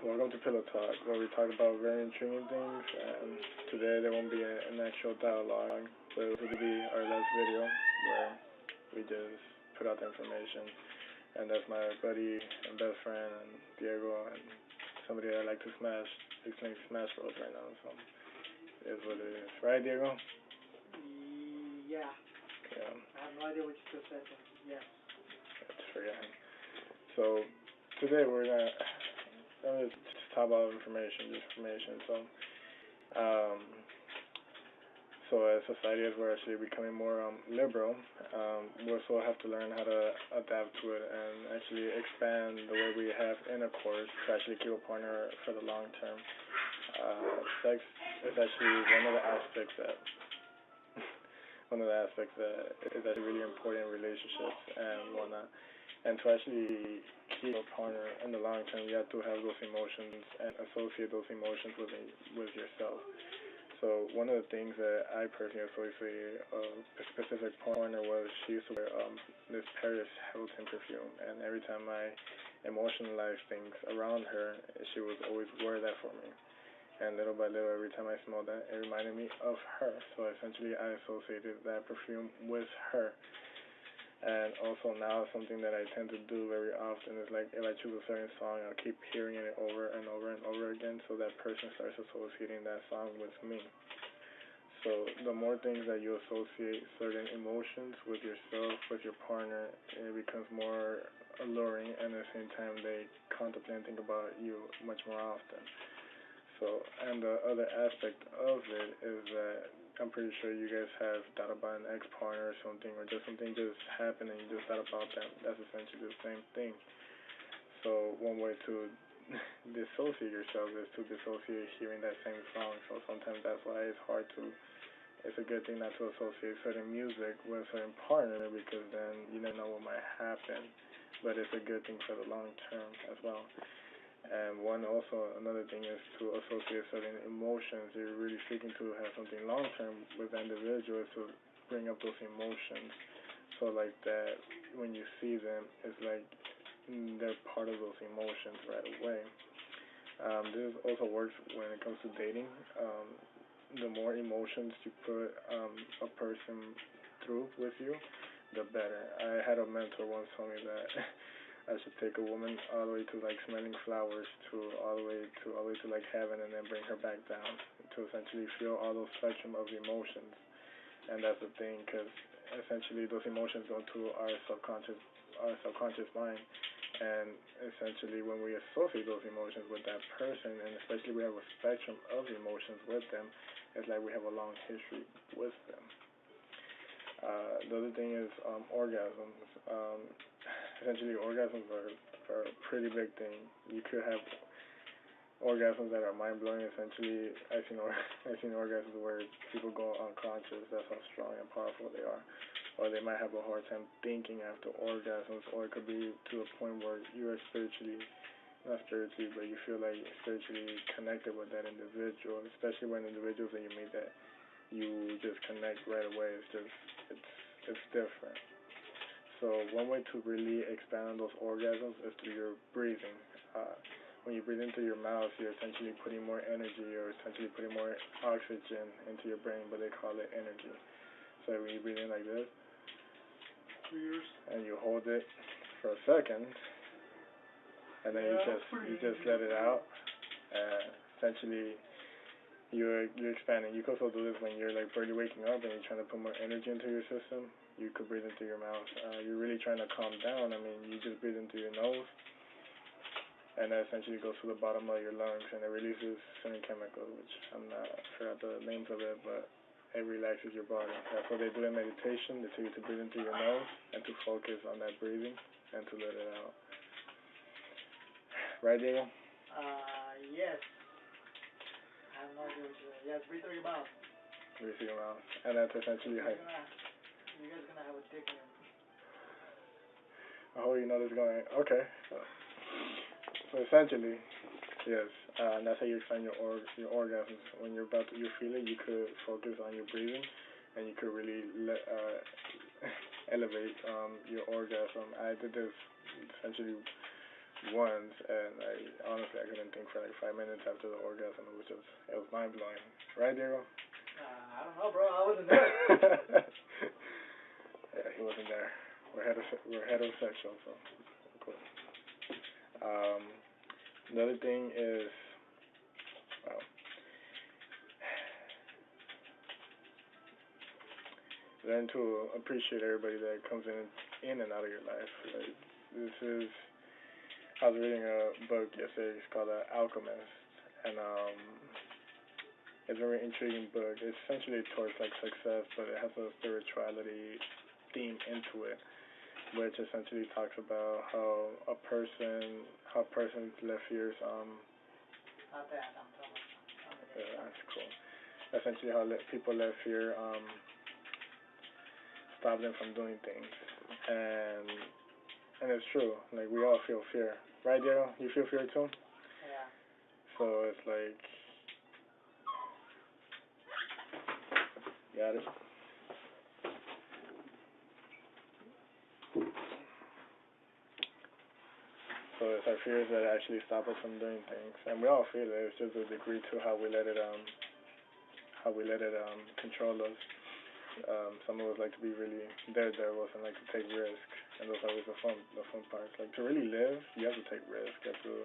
Welcome to Pillow Talk, where we talk about very intriguing things. And today there won't be an actual dialogue, but it will be our last video where we just put out the information. And that's my buddy and best friend, and Diego, and somebody I like to smash. He's playing Smash Bros right now, so it is what it is. Right, Diego? Yeah. Yeah. I have no idea what you just said, but yes. That's for you. So today we're gonna just talk about information, just information. Um, so as society, as we're actually becoming more liberal, we also have to learn how to adapt to it and actually expand the way we have intercourse to actually keep a partner for the long term. Sex is actually one of the aspects that is actually really important in relationships and whatnot. And to actually keep a partner in the long term, you have to have those emotions and associate those emotions with yourself. So one of the things that I personally associated a specific partner was she used to wear this Paris Hilton perfume, and every time I emotionalized things around her, she would always wear that for me. And little by little, every time I smelled that, it reminded me of her. So essentially, I associated that perfume with her. And also now something that I tend to do very often is like if I choose a certain song, I'll keep hearing it over and over and over again so that person starts associating that song with me. So the more things that you associate certain emotions with yourself, with your partner, it becomes more alluring, and at the same time they contemplate and think about you much more often. So, and the other aspect of it is that I'm pretty sure you guys have thought about an ex-partner or something, or just something just happened and you just thought about them. That's essentially the same thing. So, one way to dissociate yourself is to dissociate hearing that same song. So, sometimes that's why it's hard to, it's a good thing not to associate certain music with a certain partner because then you never know what might happen. But it's a good thing for the long term as well. And another thing is to associate certain emotions. You're really seeking to have something long term with the individual is to bring up those emotions. So like that, when you see them, it's like they're part of those emotions right away. This also works when it comes to dating. The more emotions you put a person through with you, the better. I had a mentor once tell me that I should take a woman all the way to like smelling flowers to all the way to like heaven and then bring her back down to essentially feel all those spectrum of emotions. And that's the thing, because essentially those emotions go to our subconscious mind, and essentially when we associate those emotions with that person, and especially we have a spectrum of emotions with them, it's like we have a long history with them. The other thing is orgasms. Essentially, orgasms are a pretty big thing. You could have orgasms that are mind blowing. Essentially, I've seen orgasms where people go unconscious. That's how strong and powerful they are. Or they might have a hard time thinking after orgasms, or it could be to a point where you are not spiritually, but you feel like spiritually connected with that individual, especially when individuals that you meet that you just connect right away. It's different. So one way to really expand on those orgasms is through your breathing. When you breathe into your mouth, you're essentially putting more energy, or essentially putting more oxygen into your brain, but they call it energy. So when you breathe in like this, and you hold it for a second, and then you just let it out, essentially you're expanding. You can also do this when you're like barely waking up and you're trying to put more energy into your system. You could breathe into your mouth. You're really trying to calm down. I mean, you just breathe into your nose, and that essentially goes to the bottom of your lungs, and it releases certain chemicals, which I'm not sure of the names of it, but it relaxes your body. That's what they do in meditation. They tell you to breathe into your nose and to focus on that breathing and to let it out. Right, Diego? Yes. I have no idea what you said. Yes, breathe through your mouth. Breathe through your mouth. And that's essentially how... You guys gonna have a dick in your... Oh, you know this is going... Okay. So essentially, yes, and that's how you expand your orgasms. When you feel it, you could focus on your breathing, and you could really elevate your orgasm. I did this essentially once, and honestly I couldn't think for like 5 minutes after the orgasm. It was mind blowing, right, Diego? I don't know, bro. I wasn't there. Yeah, he wasn't there. We're heterosexual, so cool. Um, the other thing is, well, learn to appreciate everybody that comes in and out of your life. Like, this is, I was reading a book yesterday. It's called Alchemist, and it's a very intriguing book. It's essentially towards like success, but it has a spirituality theme into it, which essentially talks about how persons left fears. That's cool. Essentially, how people let fear stop them from doing things, and it's true. Like we all feel fear, right, Diego? You feel fear too. Yeah. So it's like, got it. So it's our fears that actually stop us from doing things, and we all feel it. It's just a degree to how we let it control us. Some of us like to be really daredevils and like to take risks, and those are always the fun parts. Like to really live, you have to take risks. You have to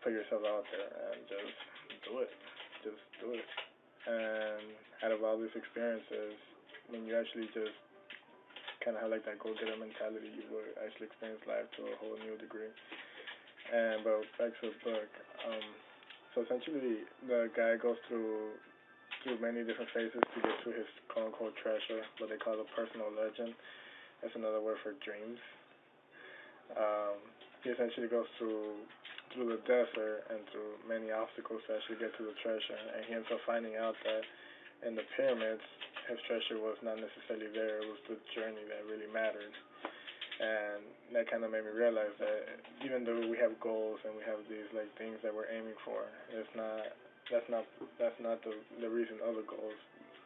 put yourself out there and just do it. Just do it. And out of all these experiences, when you actually just kind of have like that go-getter mentality, you will actually experience life to a whole new degree. And but back to the book. So essentially, the guy goes through many different phases to get to his quote unquote treasure, what they call a personal legend. That's another word for dreams. Um, he essentially goes through the desert and through many obstacles to actually get to the treasure, and he ends up finding out that in the pyramids, his treasure was not necessarily there. It was the journey that really mattered, and that kind of made me realize that even though we have goals and we have these like things that we're aiming for, it's not that's not that's not the reason of the goals.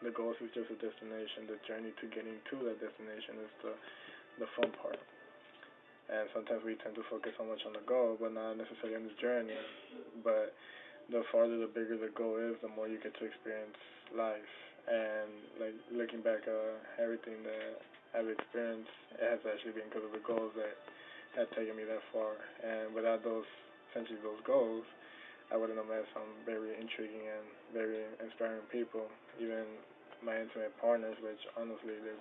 The goals is just a destination. The journey to getting to that destination is the fun part. And sometimes we tend to focus so much on the goal, but not necessarily on the journey. But the farther, the bigger the goal is, the more you get to experience life. And like looking back at everything that I've experienced, it has actually been because of the goals that had taken me that far. And without those, essentially those goals, I wouldn't have met some very intriguing and very inspiring people. Even my intimate partners, which honestly, they're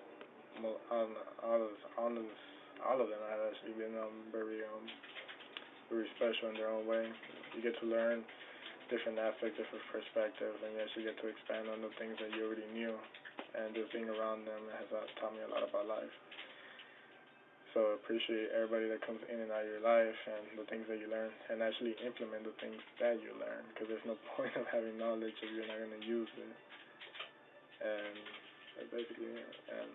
all of them have actually been very special in their own way. You get to learn different aspects, different perspectives, and you actually get to expand on the things that you already knew. And just being around them has taught me a lot about life. So appreciate everybody that comes in and out of your life and the things that you learn, and actually implement the things that you learn. Because there's no point of having knowledge if you're not going to use it. And that's basically it. And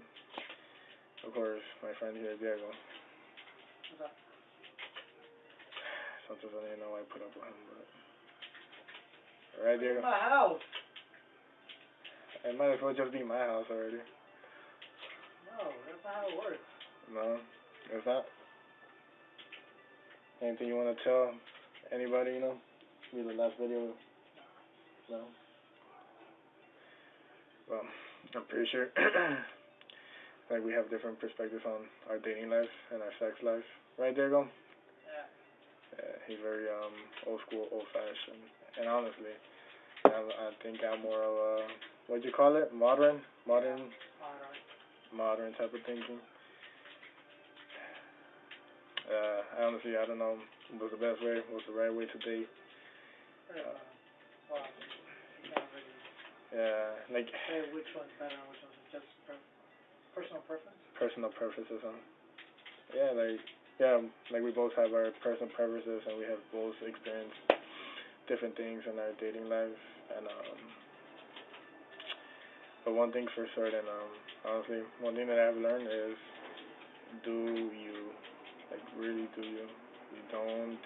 of course, my friend here, Diego. What's up? Sometimes I don't even know why I put up with him, but right, Diego. My house. It might as well just be my house already. No, that's not how it works. No, it's not. Anything you want to tell anybody? Be the last video. No. Well, I'm pretty sure like we have different perspectives on our dating life and our sex life. Right, Diego? Yeah. Yeah, he's very old school, old fashioned, and honestly, I think I'm more of a what'd you call it? Modern, modern type of thinking. I don't know what's the best way, what's the right way to date. Well, you can't really Yeah, like say which one's better and which one's just personal preference. Personal preferences, huh? Yeah, like we both have our personal preferences, and we have both experienced different things in our dating life, and but one thing for certain, honestly, one thing that I've learned is do you, like really do you. You don't,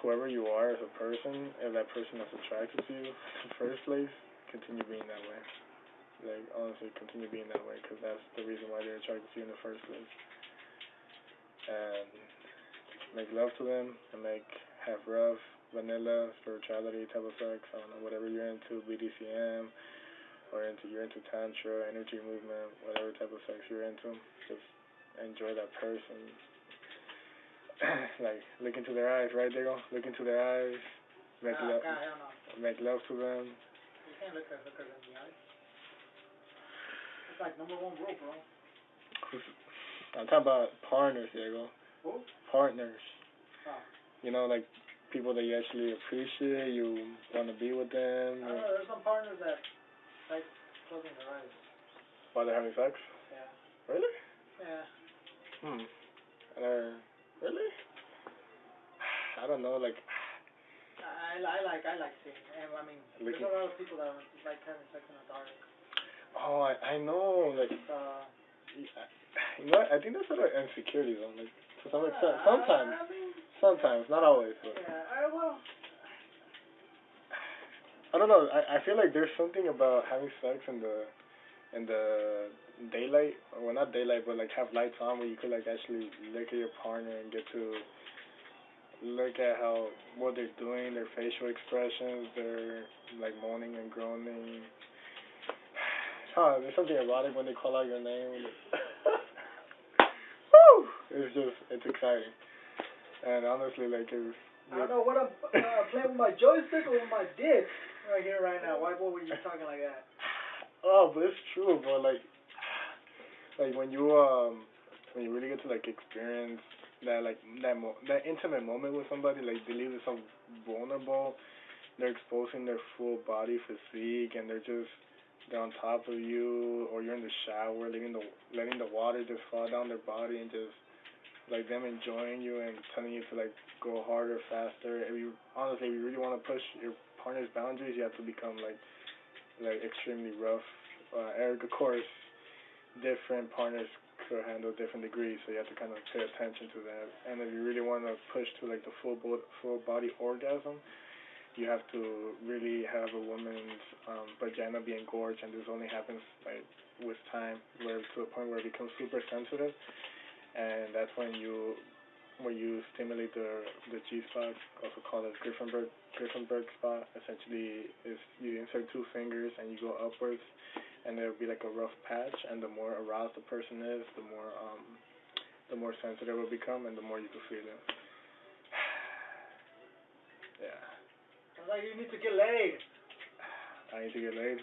whoever you are as a person, if that person is attracted to you in the first place, continue being that way. Like, honestly, continue being that way, because that's the reason why they're attracted to you in the first place. And make love to them, and have rough, vanilla, spirituality type of sex. I don't know, whatever you're into, BDSM, or you're into tantra, energy movement, whatever type of sex you're into. Just enjoy that person. Like look into their eyes, right, Diego? Look into their eyes, make love, God, hell no. make love to them. You can't look at hookers in the eyes. It's like number one rule, bro. I'm talking about partners, Diego. Who? Partners. Oh. You know, like people that you actually appreciate, you want to be with them. I don't know, there's some partners that like closing their eyes. While they're having sex? Yeah. Really? Yeah. Really? I don't know, like. I like seeing. I mean, there's a lot of people that like having sex in the dark. Oh, I know, like. You know, I think that's sort of insecurity, though. Like, to some extent, sometimes. I mean, Sometimes, not always. But. Yeah. Well. I don't know. I feel like there's something about having sex in the daylight, well, not daylight, but like have lights on where you could like actually look at your partner and get to look at what they're doing, their facial expressions, their like moaning and groaning. There's something erotic when they call out your name. Woo! It's exciting. And honestly, like I don't know what I'm playing with my joystick or with my dick right here, right now. Why were you talking like that? Oh, but it's true, bro. Like when you really get to like experience that that intimate moment with somebody, like they leave themselves vulnerable. They're exposing their full body physique, and they're on top of you, or you're in the shower, letting the water just fall down their body, and just like them enjoying you and telling you to like go harder, faster. If you really want to push your partner's boundaries, you have to become like extremely rough. Eric, of course, different partners could handle different degrees, so you have to kind of pay attention to that. And if you really want to push to like the full body orgasm, you have to really have a woman's vagina be engorged, and this only happens like with time, where to a point where it becomes super sensitive, and that's when you stimulate the G spot, also called as Griffenberg spot. Essentially, is you insert two fingers and you go upwards, and there'll be like a rough patch. And the more aroused the person is, the more sensitive it will become, and the more you can feel it. Yeah. Sounds like you need to get laid. I need to get laid,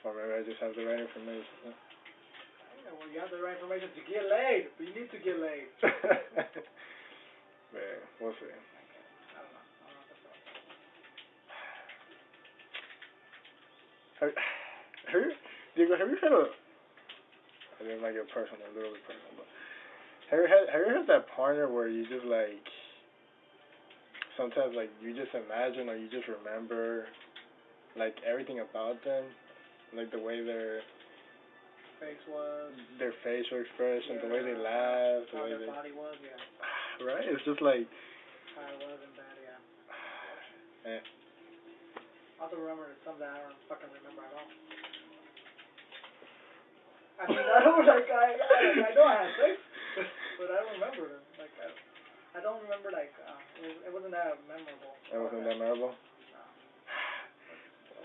or maybe I just have the right information. Well, you have the right information to get laid, but you need to get laid. Man, we'll see. I don't know. Diego, have you had I think it might get personal, a little bit personal, but have you had that partner where you just like, sometimes like you just imagine or you just remember like everything about them, like the way their facial expression, the way they laugh, the way their body was, right? It's just like how it was in bed, Eh. I also remember some that I don't fucking remember at all. I mean, I know, I know I had sex, but I don't remember them. Like, I don't remember, like, it wasn't that memorable. It wasn't that memorable? No.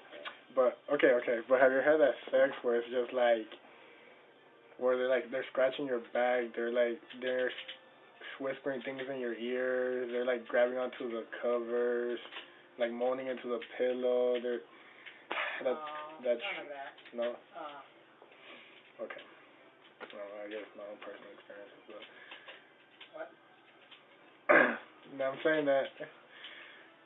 Okay. But, okay, but have you had that sex where it's just like, where they're scratching your back, they're whispering things in your ears, they're like grabbing onto the covers, like moaning into the pillow, none of that. No? Okay. Well, I guess my own personal experiences, but... What? No, I'm saying that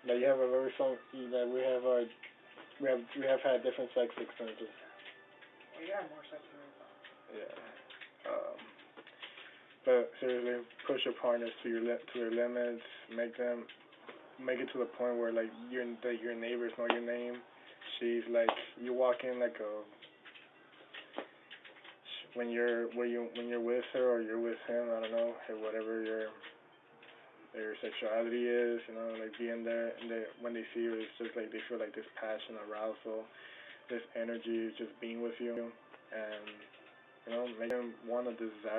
you have a very strong, that we have had different sex experiences. Well, you had more sex than me, though. Yeah. But seriously, push your partners to their limits. Make it to the point where like your neighbors know your name. She's like, you walk in like when you're with her or you're with him, I don't know, whatever your sexuality is, like being there, and when they see you, it's just like they feel like this passion, arousal, this energy, just being with you, and make them want to desire